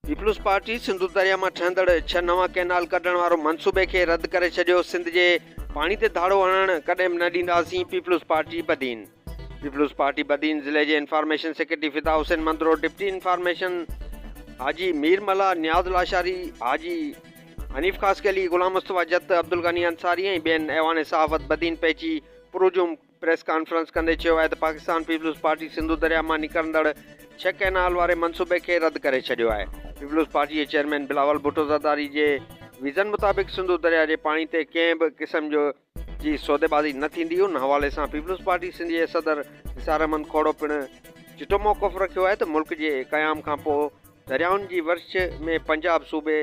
Peoples party Sindhu दरिया में ठहंदड़ 6 नवा कैनाल कढण वारो मनसूबे खे रद्द करे छॾियो। सिंध जे पाणी ते धाड़ो हणण कॾहिं बि न ॾींदासीं। Peoples Party Badin. Peoples Party Badin ज़िले जे information secretary Fida Hussain Mandro, deputy information Haji Mir Mala, Niaz Lashari, हाजी हनीफ खास अली, गुलाम मुस्तफ़ा जत, अब्दुल गनी अंसारी ऐं ॿियनि ऐवान सहाफ़त बदीन पहुची पुरजुम प्रेस कॉन्फ्रेंस कंदे चयो आहे त पाकिस्तान पीपल्स पार्टी सिंधु दरिया मां निकिरंदड़ 6 कैनाल वारे मनसूबे खे रद्द करे छॾियो आहे। पीपल्स पार्टी जे चेयरमैन बिलावल भुट्टो ज़रदारी जे विज़न मुताबिक़ सिंधु दरिया जे पाणी ते कंहिं बि क़िस्म जी सौदेबाज़ी न थींदी। उन हवाले सां पीपल्स पार्टी सिंध जे सदर निसार अहमद खोड़ो पिणु चिटो मौक़िफ़ रखियो आहे त मुल्क जे क़याम खां पोइ दरियाउनि जी वर्ष में पंजाब सूबे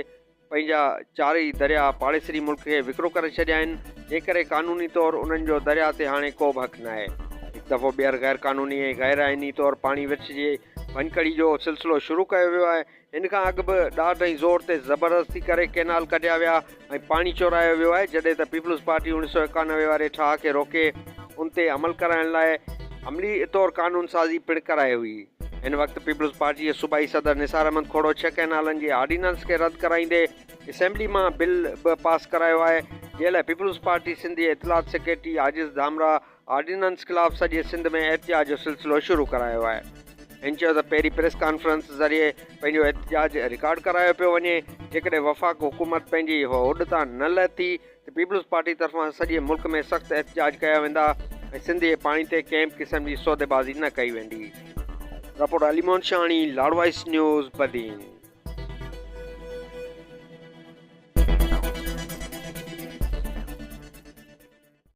पंहिंजा चारई दरिया पाड़ेसरी मुल्क खे विकिरो करे छॾिया आहिनि। जंहिं करे क़ानूनी तौरु उन्हनि जो दरिया ते हाणे को बि हक़ न आहे। हिकु दफ़ो ॿीहर गैर क़ानूनी ऐं गैर आइनी तौरु पाणी विर्छ जे भञकड़ी जो सिलसिलो शुरू कयो वियो आहे। हिन खां अॻु बि ॾाढ ऐं ज़ोर ते ज़बरदस्ती करे कैनाल कढिया विया ऐं पाणी चोरायो वियो आहे। जॾहिं त पीपल्स पार्टी 1991 वारे ठाह खे रोके उन ते अमल कराइण लाइ अमली तौरु क़ानून साज़ी पिणु कराई हुई। हिन वक़्तु पीपल्स पार्टी जे सूबाई सदर निसार अहमद खोड़ो 6 कैनालनि जे ऑर्डिनेंस खे रद्द कराईंदे असेंबली मां बिल बि पास करायो आहे। जंहिं लाइ पीपल्स पार्टी सिंध जे इतलात सेक्रेटरी आजिज़ धामरा ऑर्डिनेंस ख़िलाफ़ सॼे सिंध में एहतिजाज जो सिलसिलो शुरू करायो आहे। हिन चयो त पहिरीं प्रेस कॉन्फ्रेंस ज़रिए पंहिंजो एहतिजाज रिकॉर्ड करायो पियो वञे। जेकॾहिं वफ़ाक़ हुकूमत पंहिंजी होड तां न लथी त पीपल्स पार्टी तरफ़ां सॼे मुल्क में सख़्तु एहतिजाज कया वेंदा ऐं सिंध जे पाणी ते कंहिं बि क़िस्म जी सौदेबाज़ी न कई वेंदी। रिपोर्ट अलीमोहन शाणी, लाडवाइस न्यूज़, बदीन।